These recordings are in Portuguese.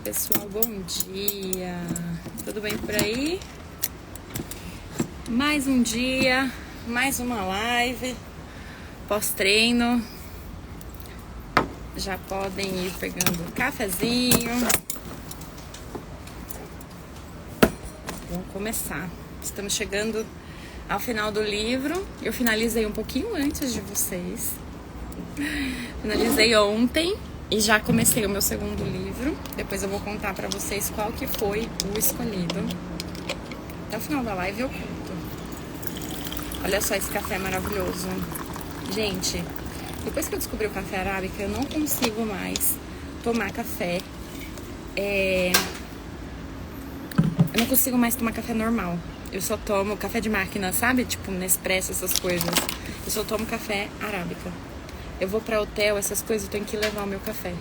pessoal, bom dia. Tudo bem por aí? Mais um dia, mais uma live pós-treino. Já podem ir pegando um cafezinho. Vamos começar. Estamos chegando ao final do livro. Eu finalizei um pouquinho antes de vocês. Finalizei ontem e já comecei o meu segundo livro. Depois eu vou contar pra vocês qual que foi o escolhido. Até o final da live eu conto. Olha só esse café maravilhoso. Gente, depois que eu descobri o café arábica, eu não consigo mais tomar café. Eu não consigo mais tomar café normal. Eu só tomo café de máquina, sabe? Tipo Nespresso, essas coisas. Eu só tomo café arábica. Eu vou pra hotel, essas coisas, eu tenho que levar o meu café.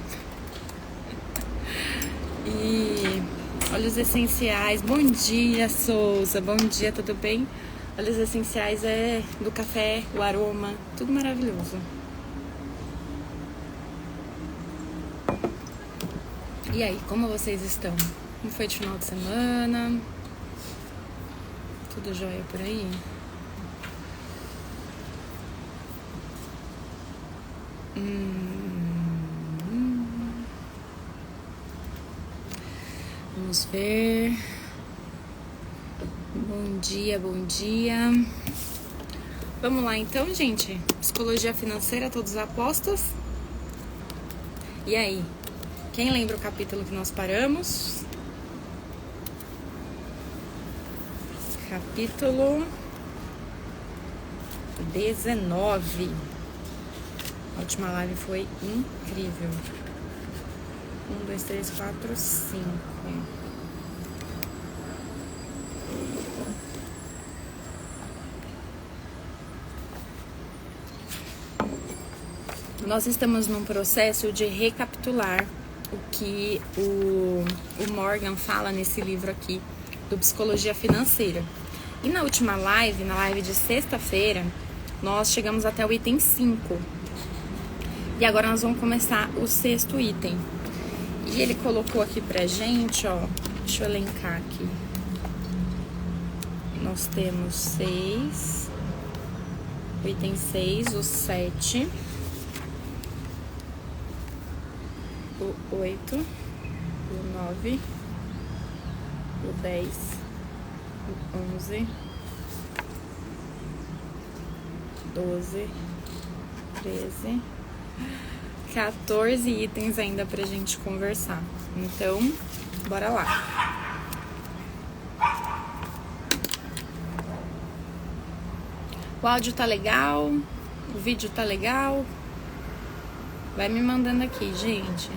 E óleos essenciais. Bom dia, Souza. Bom dia, tudo bem? Óleos essenciais é do café, o aroma, tudo maravilhoso. E aí, como vocês estão? Como foi de final de semana? Tudo jóia por aí? Vamos ver. Bom dia, bom dia. Vamos lá então, gente. Psicologia financeira, todos apostas? E aí? Quem lembra o capítulo que nós paramos? Capítulo 19. A última live foi incrível. 1, 2, 3, 4, 5. Nós estamos num processo de recapitular o que o Morgan fala nesse livro aqui, do Psicologia Financeira. E na última live, na live de sexta-feira, nós chegamos até o item 5. E agora nós vamos começar o 6º item. E ele colocou aqui pra gente, ó, deixa eu elencar aqui. Nós temos 6, o item 6, o 7, o 8, o 9, o 10, o 11, 12, 13, 14 itens ainda pra gente conversar. Então, bora lá. O áudio tá legal? O vídeo tá legal? Vai me mandando aqui, gente.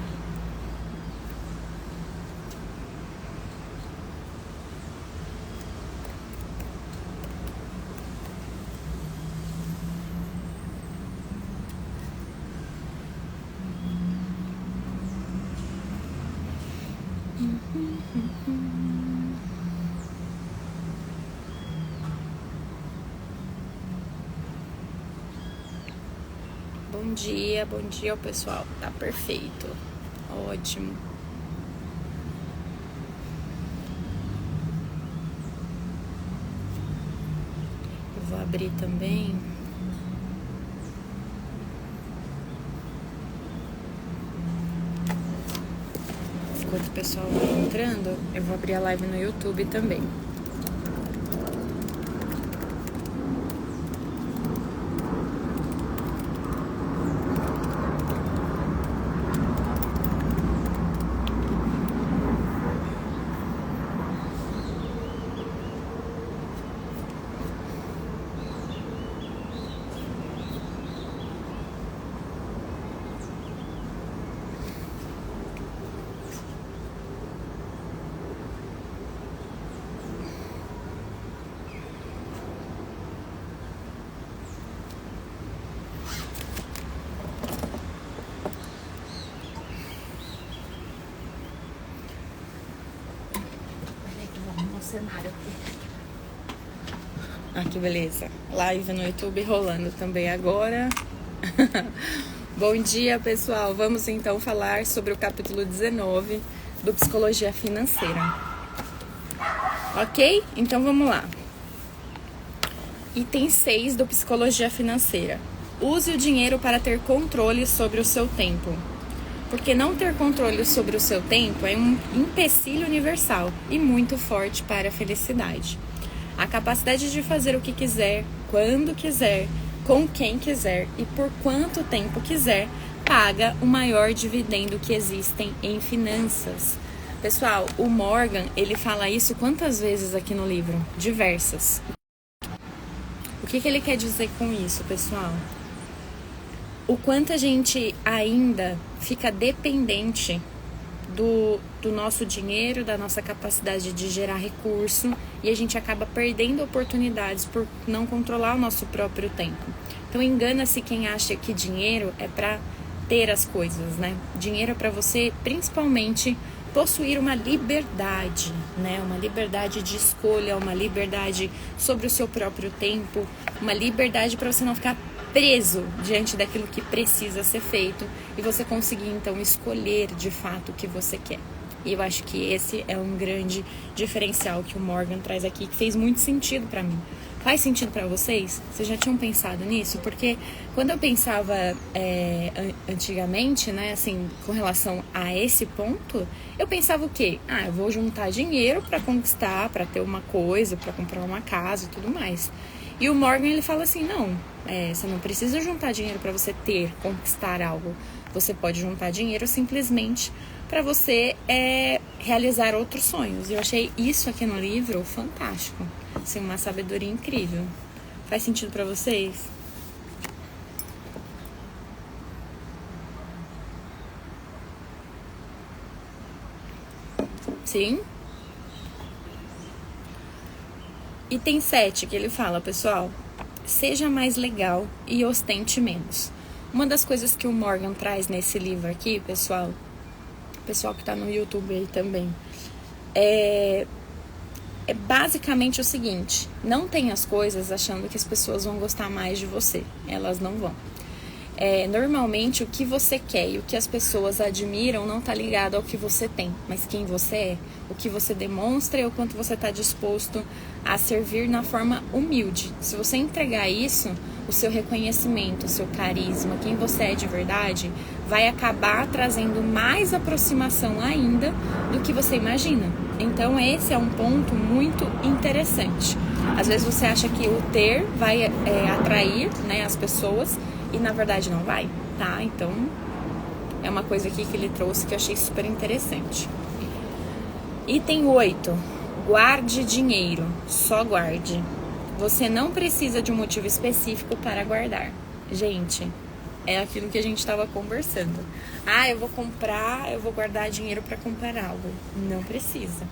Bom dia, pessoal. Tá perfeito. Ótimo. Eu vou abrir também. Enquanto o pessoal vai entrando, eu vou abrir a live no YouTube também. Cenário aqui. Ah, que beleza. Live no YouTube rolando também agora. Bom dia, pessoal. Vamos então falar sobre o capítulo 19 do Psicologia Financeira. Ok? Então vamos lá. Item 6 do Psicologia Financeira. Use o dinheiro para ter controle sobre o seu tempo. Porque não ter controle sobre o seu tempo é um empecilho universal e muito forte para a felicidade. A capacidade de fazer o que quiser, quando quiser, com quem quiser e por quanto tempo quiser, paga o maior dividendo que existem em finanças. Pessoal, o Morgan, ele fala isso quantas vezes aqui no livro? Diversas. O que ele quer dizer com isso, pessoal? O quanto a gente ainda fica dependente do nosso dinheiro, da nossa capacidade de gerar recurso, e a gente acaba perdendo oportunidades por não controlar o nosso próprio tempo. Então engana-se quem acha que dinheiro é para ter as coisas, né? Dinheiro é para você, principalmente, possuir uma liberdade, né? Uma liberdade de escolha, uma liberdade sobre o seu próprio tempo, uma liberdade para você não ficar preso diante daquilo que precisa ser feito e você conseguir então escolher de fato o que você quer. E eu acho que esse é um grande diferencial que o Morgan traz aqui, que fez muito sentido para mim. Faz sentido para vocês? Vocês já tinham pensado nisso? Porque quando eu pensava antigamente, né, assim, com relação a esse ponto, eu pensava o quê? Eu vou juntar dinheiro para conquistar, para ter uma coisa, para comprar uma casa e tudo mais. E o Morgan, ele fala assim, não, você não precisa juntar dinheiro para você conquistar algo. Você pode juntar dinheiro simplesmente para você realizar outros sonhos. E eu achei isso aqui no livro fantástico. Assim, uma sabedoria incrível. Faz sentido para vocês? Sim? Item 7 que ele fala, pessoal, seja mais legal e ostente menos. Uma das coisas que o Morgan traz nesse livro aqui, pessoal que tá no YouTube aí também, é basicamente o seguinte: não tenha as coisas achando que as pessoas vão gostar mais de você. Elas não vão. Normalmente o que você quer e o que as pessoas admiram não tá ligado ao que você tem, mas quem você é, o que você demonstra e o quanto você tá disposto a servir na forma humilde. Se você entregar isso, o seu reconhecimento, o seu carisma, quem você é de verdade, vai acabar trazendo mais aproximação ainda do que você imagina. Então esse é um ponto muito interessante. Às vezes você acha que o ter vai atrair, né, as pessoas, e na verdade não vai, tá? Então é uma coisa aqui que ele trouxe que eu achei super interessante. Item 8. Guarde dinheiro. Só guarde. Você não precisa de um motivo específico para guardar. Gente, é aquilo que a gente estava conversando. Eu vou guardar dinheiro para comprar algo. Não precisa.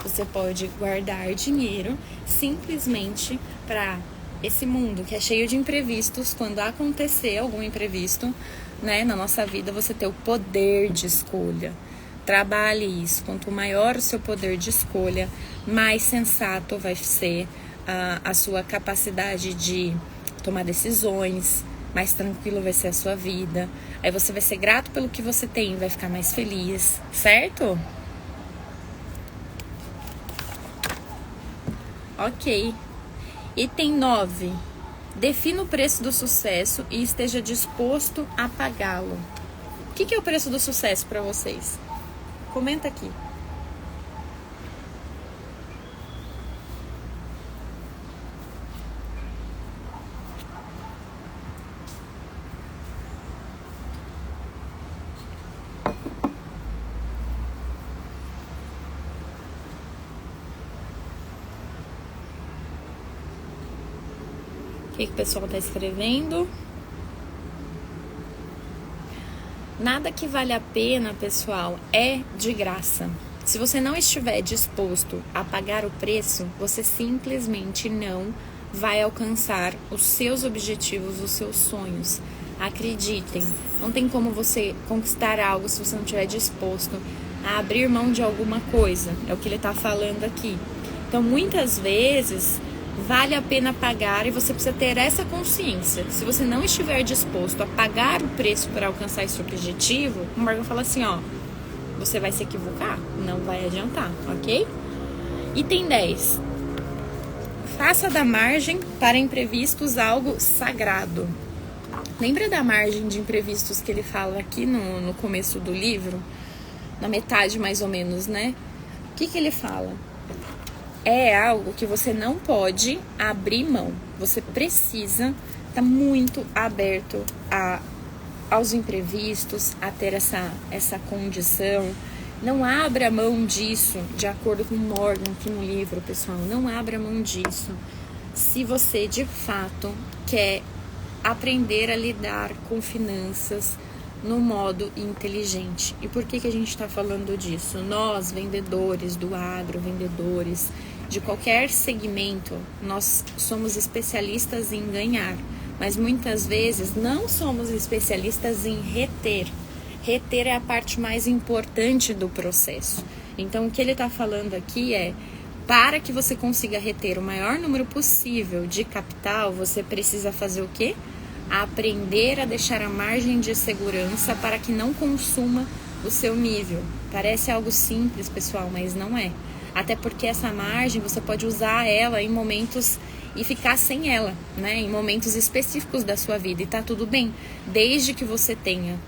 Você pode guardar dinheiro simplesmente para esse mundo que é cheio de imprevistos. Quando acontecer algum imprevisto, né, na nossa vida, você ter o poder de escolha. Trabalhe isso. Quanto maior o seu poder de escolha, mais sensato vai ser a sua capacidade de tomar decisões, mais tranquilo vai ser a sua vida. Aí você vai ser grato pelo que você tem, vai ficar mais feliz, certo? Ok. Item 9. Defina o preço do sucesso e esteja disposto a pagá-lo. O que é o preço do sucesso para vocês? Comenta aqui. O que o pessoal está escrevendo? Nada que vale a pena, pessoal, é de graça. Se você não estiver disposto a pagar o preço, você simplesmente não vai alcançar os seus objetivos, os seus sonhos. Acreditem, não tem como você conquistar algo se você não estiver disposto a abrir mão de alguma coisa. É o que ele está falando aqui. Então, muitas vezes, vale a pena pagar e você precisa ter essa consciência. Se você não estiver disposto a pagar o preço para alcançar esse objetivo, o Morgan fala assim, você vai se equivocar, não vai adiantar, ok? Item 10. Faça da margem para imprevistos algo sagrado. Lembra da margem de imprevistos que ele fala aqui no começo do livro? Na metade, mais ou menos, né? O que ele fala? É algo que você não pode abrir mão. Você precisa estar muito aberto aos imprevistos, a ter essa condição. Não abra mão disso, de acordo com o Morgan aqui no livro, pessoal. Não abra mão disso. Se você, de fato, quer aprender a lidar com finanças no modo inteligente. E por que a gente está falando disso? Nós, vendedores do agro, vendedores de qualquer segmento, nós somos especialistas em ganhar, mas muitas vezes não somos especialistas em reter. Reter é a parte mais importante do processo. Então, o que ele está falando aqui é, para que você consiga reter o maior número possível de capital, você precisa fazer o quê? Aprender a deixar a margem de segurança para que não consuma o seu nível. Parece algo simples, pessoal, mas não é. Até porque essa margem, você pode usar ela em momentos e ficar sem ela, né? Em momentos específicos da sua vida, e tá tudo bem, desde que você tenha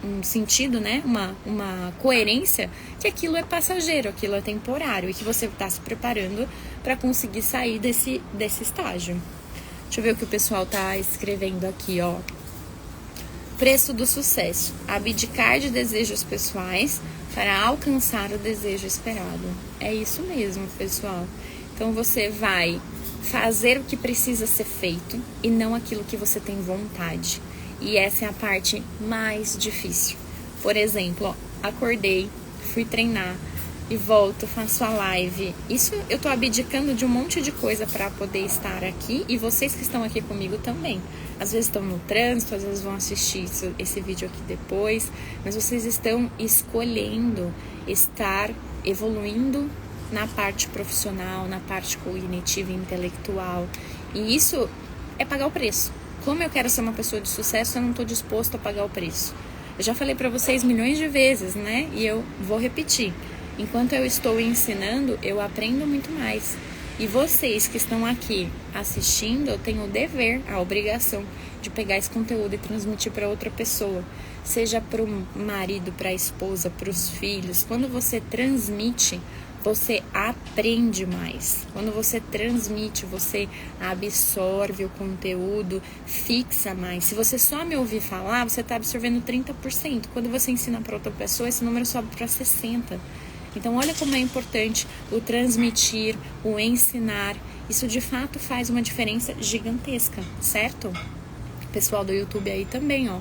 um sentido, né? Uma coerência, que aquilo é passageiro, aquilo é temporário, e que você está se preparando para conseguir sair desse estágio. Deixa eu ver o que o pessoal tá escrevendo aqui, ó. Preço do sucesso: abdicar de desejos pessoais para alcançar o desejo esperado. É isso mesmo, pessoal. Então você vai fazer o que precisa ser feito e não aquilo que você tem vontade. E essa é a parte mais difícil. Por exemplo, ó, acordei, fui treinar e volto, faço a live. Isso eu tô abdicando de um monte de coisa para poder estar aqui, e vocês que estão aqui comigo também. Às vezes estão no trânsito, às vezes vão assistir esse vídeo aqui depois, mas vocês estão escolhendo estar evoluindo na parte profissional, na parte cognitiva e intelectual. E isso é pagar o preço. Como eu quero ser uma pessoa de sucesso, eu não estou disposto a pagar o preço. Eu já falei para vocês milhões de vezes, né? E eu vou repetir. Enquanto eu estou ensinando, eu aprendo muito mais. E vocês que estão aqui assistindo, eu tenho o dever, a obrigação de pegar esse conteúdo e transmitir para outra pessoa. Seja para o marido, para a esposa, para os filhos. Quando você transmite, você aprende mais. Quando você transmite, você absorve o conteúdo, fixa mais. Se você só me ouvir falar, você está absorvendo 30%. Quando você ensina para outra pessoa, esse número sobe para 60%. Então, olha como é importante o transmitir, o ensinar. Isso, de fato, faz uma diferença gigantesca, certo? Pessoal do YouTube aí também, ó.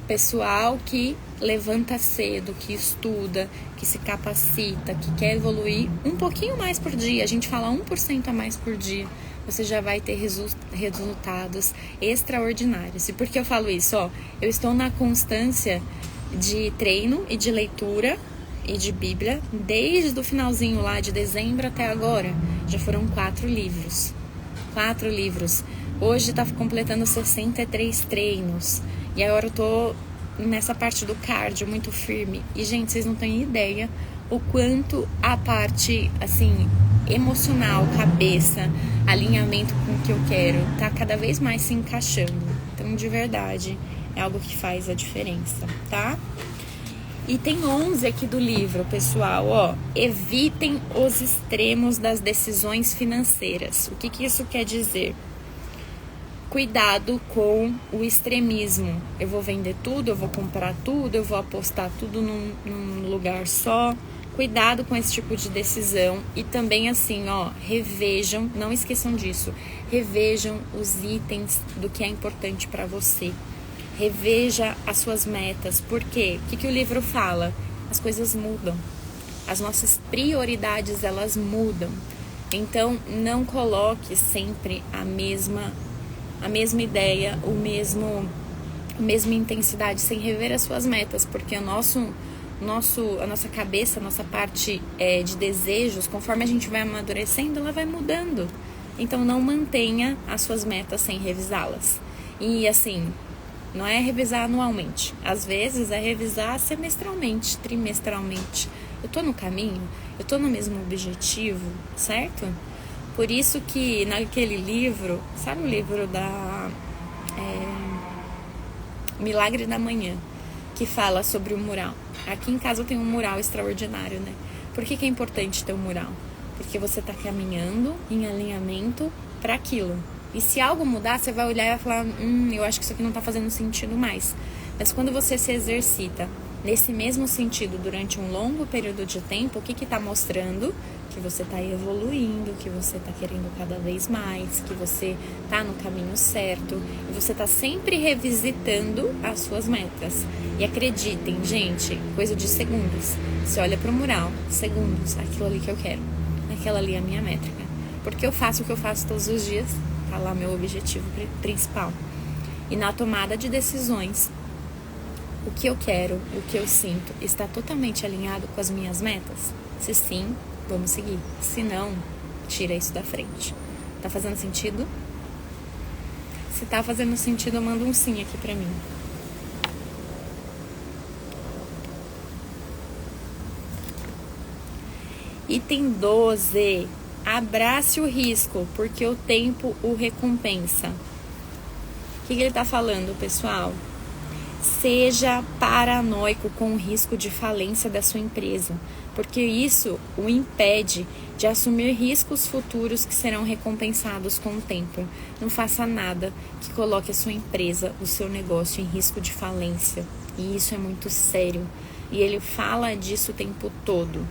Pessoal que levanta cedo, que estuda, que se capacita, que quer evoluir um pouquinho mais por dia. A gente fala 1% a mais por dia. Você já vai ter resultados extraordinários. E por que eu falo isso? Ó, eu estou na constância de treino e de leitura e de Bíblia desde o finalzinho lá de dezembro até agora. Já foram 4 livros. 4 livros. Hoje tá completando 63 treinos. E agora eu tô nessa parte do cardio muito firme. E, gente, vocês não têm ideia o quanto a parte, assim, emocional, cabeça, alinhamento com o que eu quero, tá cada vez mais se encaixando. Então, de verdade, é algo que faz a diferença, tá? Item 11 aqui do livro, pessoal, ó. Evitem os extremos das decisões financeiras. O que isso quer dizer? Cuidado com o extremismo. Eu vou vender tudo, eu vou comprar tudo, eu vou apostar tudo num lugar só. Cuidado com esse tipo de decisão. E também assim, ó, revejam, não esqueçam disso. Revejam os itens do que é importante para você. Reveja as suas metas. Por quê? O que o livro fala? As coisas mudam. As nossas prioridades, elas mudam. Então, não coloque sempre a mesma ideia, a mesma intensidade, sem rever as suas metas, porque a nossa cabeça, a nossa parte de desejos, conforme a gente vai amadurecendo, ela vai mudando. Então, não mantenha as suas metas sem revisá-las. E assim, Não é revisar anualmente. Às vezes é revisar semestralmente, trimestralmente. Eu tô no caminho? Eu tô no mesmo objetivo, certo? Por isso que naquele livro, sabe o livro da Milagre da Manhã, que fala sobre o mural. Aqui em casa eu tenho um mural extraordinário, né? Por que é importante ter um mural? Porque você tá caminhando em alinhamento para aquilo. E se algo mudar, você vai olhar e vai falar, eu acho que isso aqui não tá fazendo sentido mais. Mas quando você se exercita nesse mesmo sentido durante um longo período de tempo, o que tá mostrando? Que você tá evoluindo, que você tá querendo cada vez mais, que você tá no caminho certo. E você tá sempre revisitando as suas metas. E acreditem, gente, coisa de segundos. Você olha pro mural, segundos, aquilo ali que eu quero. Aquela ali é a minha métrica. Porque eu faço o que eu faço todos os dias. Tá lá meu objetivo principal. E na tomada de decisões, o que eu quero, o que eu sinto, está totalmente alinhado com as minhas metas? Se sim, vamos seguir. Se não, tira isso da frente. Tá fazendo sentido? Se tá fazendo sentido, manda um sim aqui pra mim. Item 12. Abrace o risco, porque o tempo o recompensa. O que ele tá falando, pessoal? Seja paranoico com o risco de falência da sua empresa, porque isso o impede de assumir riscos futuros que serão recompensados com o tempo. Não faça nada que coloque a sua empresa, o seu negócio em risco de falência. E isso é muito sério. E ele fala disso o tempo todo.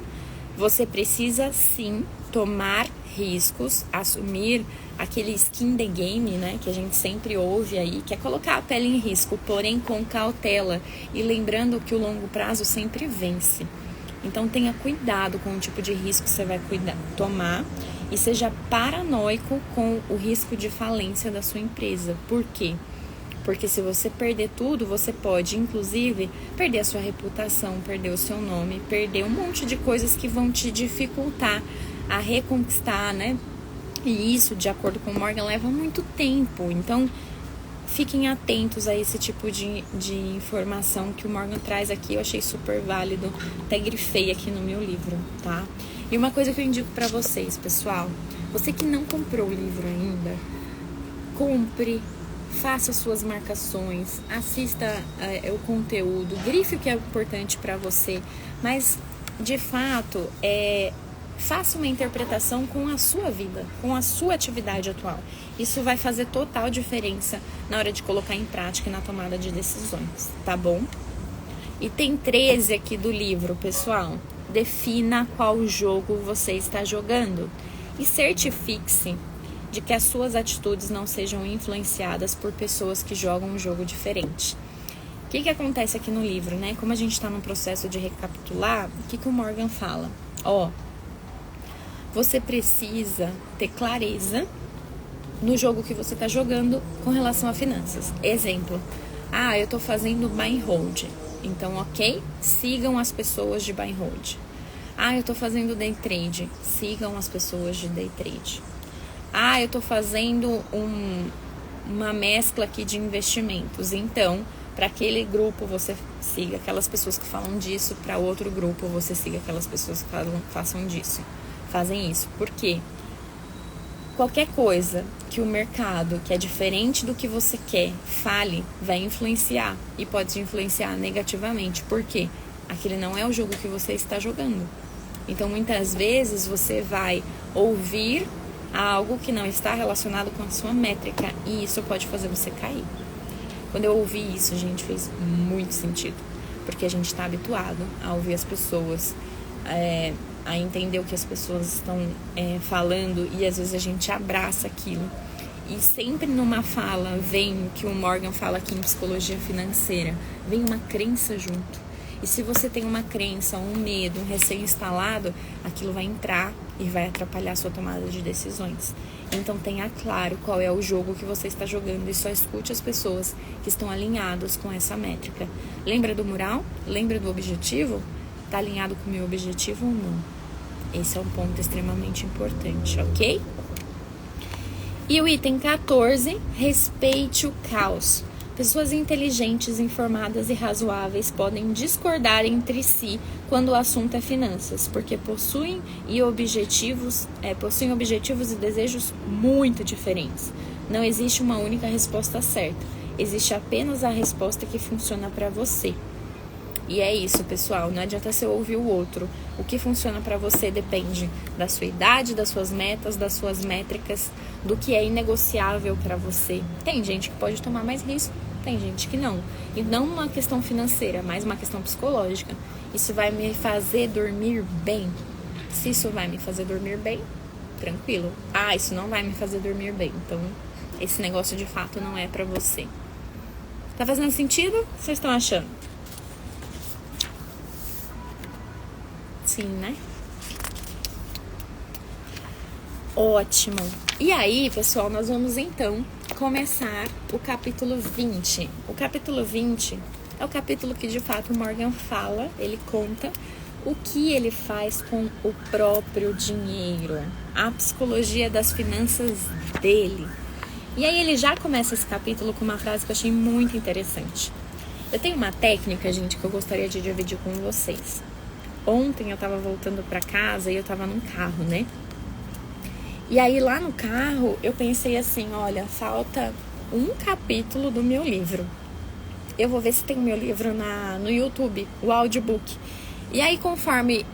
Você precisa sim tomar riscos, assumir aquele skin the game, né, que a gente sempre ouve aí, que é colocar a pele em risco, porém com cautela e lembrando que o longo prazo sempre vence. Então tenha cuidado com o tipo de risco que você vai tomar e seja paranoico com o risco de falência da sua empresa. Por quê? Porque se você perder tudo, você pode, inclusive, perder a sua reputação, perder o seu nome, perder um monte de coisas que vão te dificultar a reconquistar, né? E isso, de acordo com o Morgan, leva muito tempo. Então, fiquem atentos a esse tipo de informação que o Morgan traz aqui. Eu achei super válido, até grifei aqui no meu livro, tá? E uma coisa que eu indico pra vocês, pessoal. Você que não comprou o livro ainda, compre. Faça suas marcações, assista o conteúdo, grife o que é importante para você, mas de fato faça uma interpretação com a sua vida, com a sua atividade atual. Isso vai fazer total diferença na hora de colocar em prática e na tomada de decisões, tá bom? E tem 13 aqui do livro, pessoal. Defina qual jogo você está jogando e certifique-se de que as suas atitudes não sejam influenciadas por pessoas que jogam um jogo diferente. O que acontece aqui no livro, né? Como a gente está num processo de recapitular, o que o Morgan fala? Você precisa ter clareza no jogo que você está jogando com relação a finanças. Exemplo, eu estou fazendo buy and hold. Então, ok? Sigam as pessoas de buy and hold. Eu estou fazendo day trade. Sigam as pessoas de day trade. Eu estou fazendo uma mescla aqui de investimentos. Então, para aquele grupo, você siga aquelas pessoas que falam disso. Para outro grupo, você siga aquelas pessoas que fazem isso. Por quê? Qualquer coisa que o mercado, que é diferente do que você quer, fale, vai influenciar. E pode te influenciar negativamente. Por quê? Aquele não é o jogo que você está jogando. Então, muitas vezes, você vai ouvir algo que não está relacionado com a sua métrica e isso pode fazer você cair. Quando eu ouvi isso, gente, fez muito sentido, porque a gente está habituado a ouvir as pessoas, a entender o que as pessoas estão falando e às vezes a gente abraça aquilo. E sempre numa fala vem o que o Morgan fala aqui em psicologia financeira, vem uma crença junto. E se você tem uma crença, um medo, um receio instalado, aquilo vai entrar e vai atrapalhar a sua tomada de decisões. Então tenha claro qual é o jogo que você está jogando e só escute as pessoas que estão alinhadas com essa métrica. Lembra do mural? Lembra do objetivo? Está alinhado com o meu objetivo ou não? Esse é um ponto extremamente importante, ok? E o item 14, respeite o caos. Pessoas inteligentes, informadas e razoáveis podem discordar entre si quando o assunto é finanças, porque possuem objetivos e desejos muito diferentes. Não existe uma única resposta certa, existe apenas a resposta que funciona para você. E é isso, pessoal, não adianta você ouvir o outro. O que funciona para você depende da sua idade, das suas metas, das suas métricas, do que é inegociável para você. Tem gente que pode tomar mais risco, tem gente que não. E não uma questão financeira, mas uma questão psicológica. Isso vai me fazer dormir bem? Se isso vai me fazer dormir bem, tranquilo. Ah, isso não vai me fazer dormir bem. Então, esse negócio de fato não é para você. Tá fazendo sentido? O que vocês estão achando? Sim, né? Ótimo. E aí, pessoal, nós vamos então começar o capítulo 20. O capítulo 20 é o capítulo que de fato o Morgan fala, ele conta o que ele faz com o próprio dinheiro, a psicologia das finanças dele. E aí ele já começa esse capítulo com uma frase que eu achei muito interessante. Eu tenho uma técnica, gente, que eu gostaria de dividir com vocês. Ontem eu tava voltando pra casa e eu tava num carro, né? E aí lá no carro eu pensei assim, olha, falta um capítulo do meu livro. Eu vou ver se tem o meu livro no YouTube, o audiobook. E aí conforme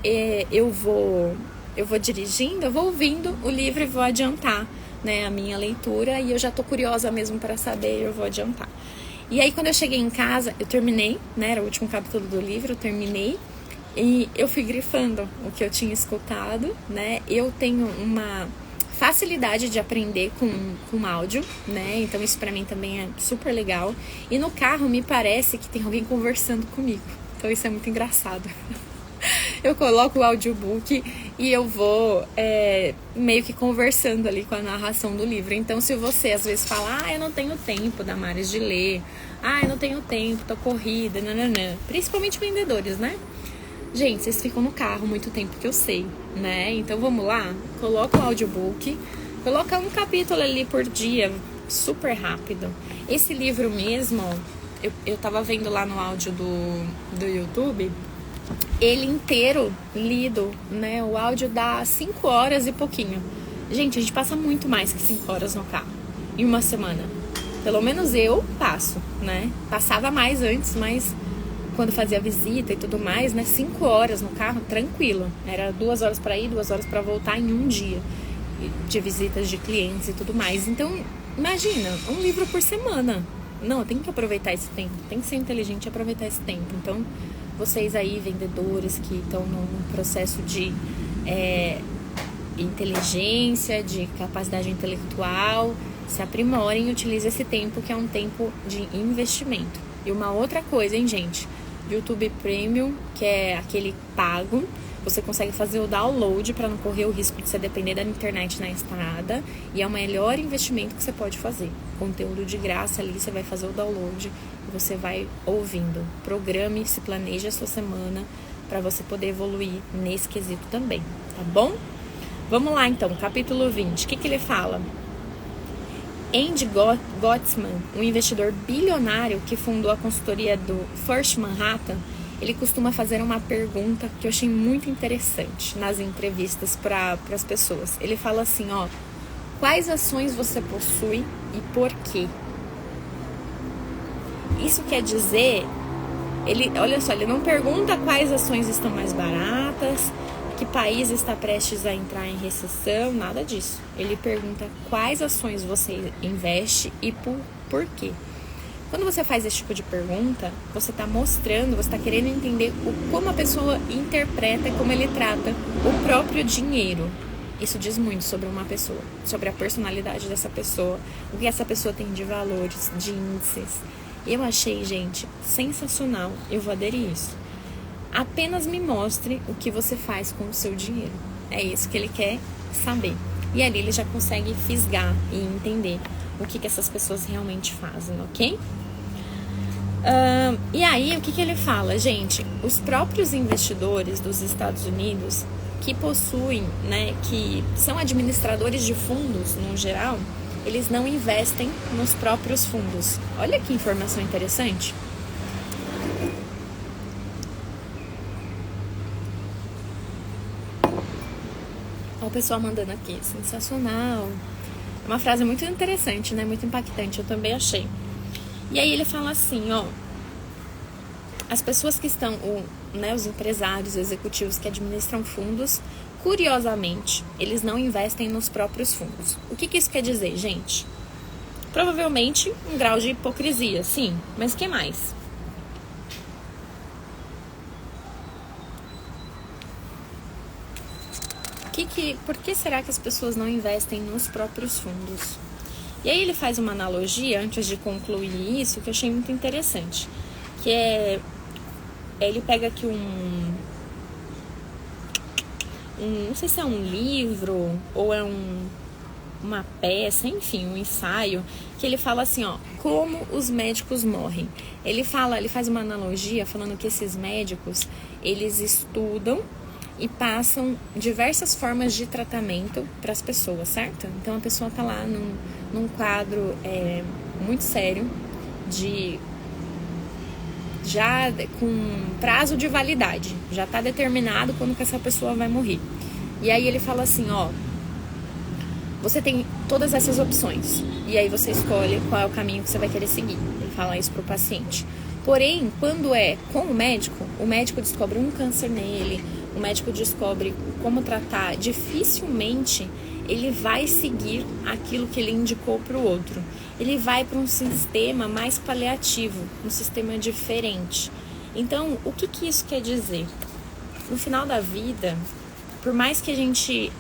eu vou dirigindo, eu vou ouvindo o livro e vou adiantar, né, a minha leitura. E eu já tô curiosa mesmo para saber, eu vou adiantar. E aí quando eu cheguei em casa, eu terminei, né, era o último capítulo do livro, eu terminei. E eu fui grifando o que eu tinha escutado, né? Eu tenho uma facilidade de aprender com áudio, né? Então isso pra mim também é super legal. E no carro me parece que tem alguém conversando comigo. Então isso é muito engraçado. Eu coloco o audiobook e eu vou meio que conversando ali com a narração do livro. Então se você às vezes fala, eu não tenho tempo, Damares, de ler. Eu não tenho tempo, tô corrida, nananã. Principalmente vendedores, né? Gente, vocês ficam no carro muito tempo, que eu sei, né? Então vamos lá, coloca o audiobook, coloca um capítulo ali por dia, super rápido. Esse livro mesmo, eu tava vendo lá no áudio do YouTube, ele inteiro lido, né? O áudio dá 5 horas e pouquinho. Gente, a gente passa muito mais que 5 horas no carro em uma semana. Pelo menos eu passo, né? Passava mais antes, mas quando fazia visita e tudo mais, né? 5 horas no carro, tranquilo. Era 2 horas para ir, 2 horas para voltar em um dia. De visitas de clientes e tudo mais. Então, imagina, um livro por semana. Não, tem que aproveitar esse tempo. Tem que ser inteligente e aproveitar esse tempo. Então, vocês aí, vendedores que estão num processo de inteligência, de capacidade intelectual, se aprimorem e utilizem esse tempo, que é um tempo de investimento. E uma outra coisa, hein, gente? YouTube Premium, que é aquele pago, você consegue fazer o download para não correr o risco de você depender da internet na estrada, e é o melhor investimento que você pode fazer. Conteúdo de graça ali, você vai fazer o download e você vai ouvindo. Programe, se planeje a sua semana para você poder evoluir nesse quesito também, tá bom? Vamos lá então, capítulo 20. O que ele fala? Andy Gottesman, um investidor bilionário que fundou a consultoria do First Manhattan, ele costuma fazer uma pergunta que eu achei muito interessante nas entrevistas para as pessoas. Ele fala assim, quais ações você possui e por quê? Isso quer dizer, olha só, ele não pergunta quais ações estão mais baratas, que país está prestes a entrar em recessão, nada disso. Ele pergunta quais ações você investe e por quê. Quando você faz esse tipo de pergunta, você está mostrando, você está querendo entender como a pessoa interpreta e como ele trata o próprio dinheiro. Isso diz muito sobre uma pessoa, sobre a personalidade dessa pessoa, o que essa pessoa tem de valores, de índices. Eu achei, gente, sensacional. Eu vou aderir isso. Apenas me mostre o que você faz com o seu dinheiro. É isso que ele quer saber. E ali ele já consegue fisgar e entender o que essas pessoas realmente fazem, ok? E aí, o que ele fala? Gente, os próprios investidores dos Estados Unidos que possuem, né, que são administradores de fundos, no geral, eles não investem nos próprios fundos. Olha que informação interessante. Olha o pessoal mandando aqui, sensacional. É uma frase muito interessante, né? Muito impactante, eu também achei. E aí ele fala assim, ó, as pessoas que estão, os empresários, executivos que administram fundos, curiosamente, eles não investem nos próprios fundos. O que isso quer dizer, gente? Provavelmente um grau de hipocrisia, sim, mas o que mais? Por que será que as pessoas não investem nos próprios fundos? E aí ele faz uma analogia, antes de concluir isso, que eu achei muito interessante. Que ele pega aqui não sei se é um livro ou é uma peça, enfim, um ensaio, que ele fala assim, ó, como os médicos morrem. Ele faz uma analogia falando que esses médicos, eles estudam e passam diversas formas de tratamento para as pessoas, certo? Então a pessoa tá lá num quadro muito sério, já com prazo de validade, já tá determinado quando que essa pessoa vai morrer. E aí ele fala assim, ó, você tem todas essas opções, e aí você escolhe qual é o caminho que você vai querer seguir. Ele fala isso pro paciente. Porém, quando é com o médico descobre um câncer nele, o médico descobre como tratar, dificilmente ele vai seguir aquilo que ele indicou para o outro. Ele vai para um sistema mais paliativo, um sistema diferente. Então, o que isso quer dizer? No final da vida, por mais que a gente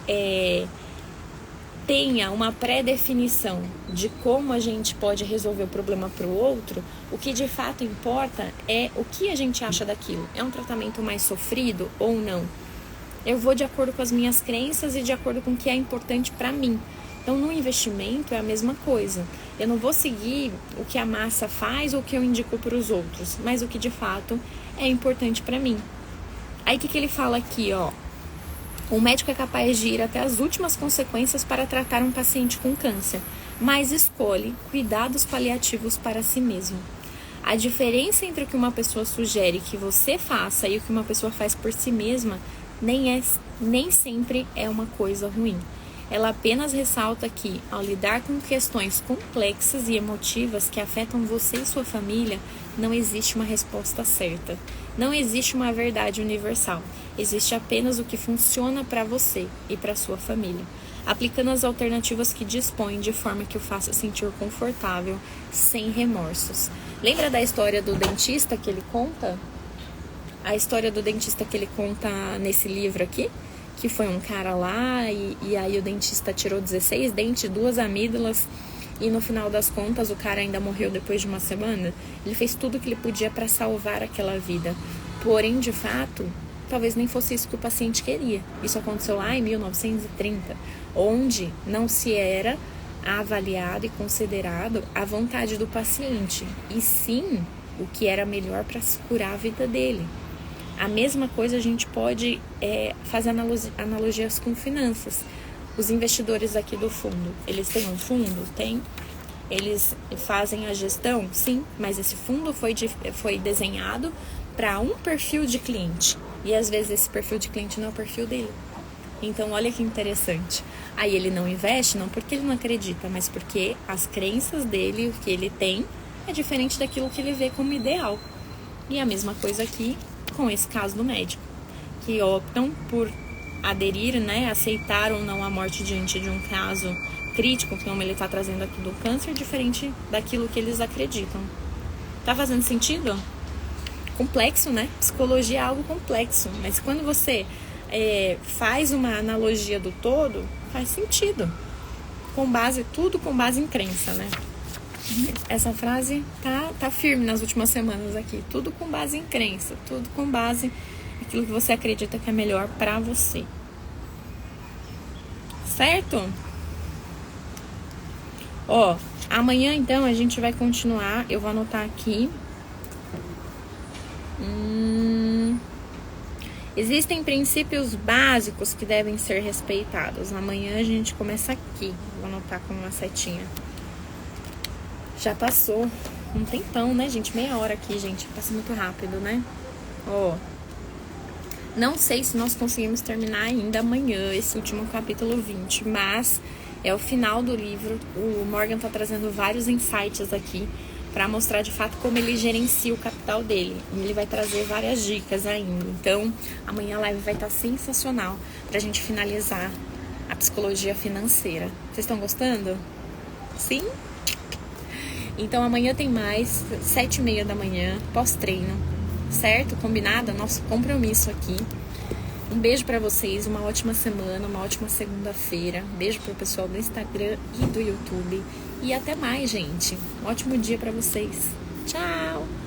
tenha uma pré-definição de como a gente pode resolver o problema para o outro, o que de fato importa é o que a gente acha daquilo. É um tratamento mais sofrido ou não? Eu vou de acordo com as minhas crenças e de acordo com o que é importante para mim. Então, no investimento é a mesma coisa. Eu não vou seguir o que a massa faz ou o que eu indico para os outros, mas o que de fato é importante para mim. Aí, o que ele fala aqui, ó? O médico é capaz de ir até as últimas consequências para tratar um paciente com câncer, mas escolhe cuidados paliativos para si mesmo. A diferença entre o que uma pessoa sugere que você faça e o que uma pessoa faz por si mesma nem sempre é uma coisa ruim. Ela apenas ressalta que, ao lidar com questões complexas e emotivas que afetam você e sua família, não existe uma resposta certa. Não existe uma verdade universal. Existe apenas o que funciona para você e para sua família, aplicando as alternativas que dispõe de forma que o faça sentir confortável, sem remorsos. Lembra da história do dentista que ele conta? A história do dentista que ele conta nesse livro aqui? Que foi um cara lá e aí o dentista tirou 16 dentes, 2 amígdalas e no final das contas o cara ainda morreu depois de uma semana. Ele fez tudo o que ele podia para salvar aquela vida. Porém, de fato, talvez nem fosse isso que o paciente queria. Isso aconteceu lá em 1930, onde não se era avaliado e considerado a vontade do paciente, e sim o que era melhor para curar a vida dele. A mesma coisa a gente pode fazer analogias com finanças. Os investidores aqui do fundo, eles têm um fundo? Tem. Eles fazem a gestão? Sim, mas esse fundo foi desenhado para um perfil de cliente. E às vezes esse perfil de cliente não é o perfil dele. Então olha que interessante. Aí ele não investe, não porque ele não acredita, mas porque as crenças dele, o que ele tem, é diferente daquilo que ele vê como ideal. E a mesma coisa aqui com esse caso do médico, que optam por aderir, aceitar ou não a morte diante de um caso crítico, como ele está trazendo aqui do câncer, diferente daquilo que eles acreditam. Tá fazendo sentido? Complexo, né? Psicologia é algo complexo, mas quando você faz uma analogia do todo, faz sentido. Tudo com base em crença, né? Essa frase tá firme nas últimas semanas aqui. Tudo com base em crença, tudo com base naquilo que você acredita que é melhor pra você. Certo? Ó, amanhã então a gente vai continuar. Eu vou anotar aqui. Existem princípios básicos que devem ser respeitados. Amanhã a gente começa aqui. Vou anotar com uma setinha. Já passou um tempão, né, gente? Meia hora aqui, gente. Passa muito rápido, né? Ó. Não sei se nós conseguimos terminar ainda amanhã esse último capítulo 20, mas é o final do livro. O Morgan tá trazendo vários insights aqui para mostrar de fato como ele gerencia o capital dele. E ele vai trazer várias dicas ainda. Então, amanhã a live vai estar sensacional pra gente finalizar a psicologia financeira. Vocês estão gostando? Sim? Então, amanhã tem mais, 7h30 da manhã, pós-treino. Certo? Combinado? Nosso compromisso aqui. Um beijo pra vocês, uma ótima semana, uma ótima segunda-feira. Beijo pro pessoal do Instagram e do YouTube. E até mais, gente. Um ótimo dia pra vocês. Tchau!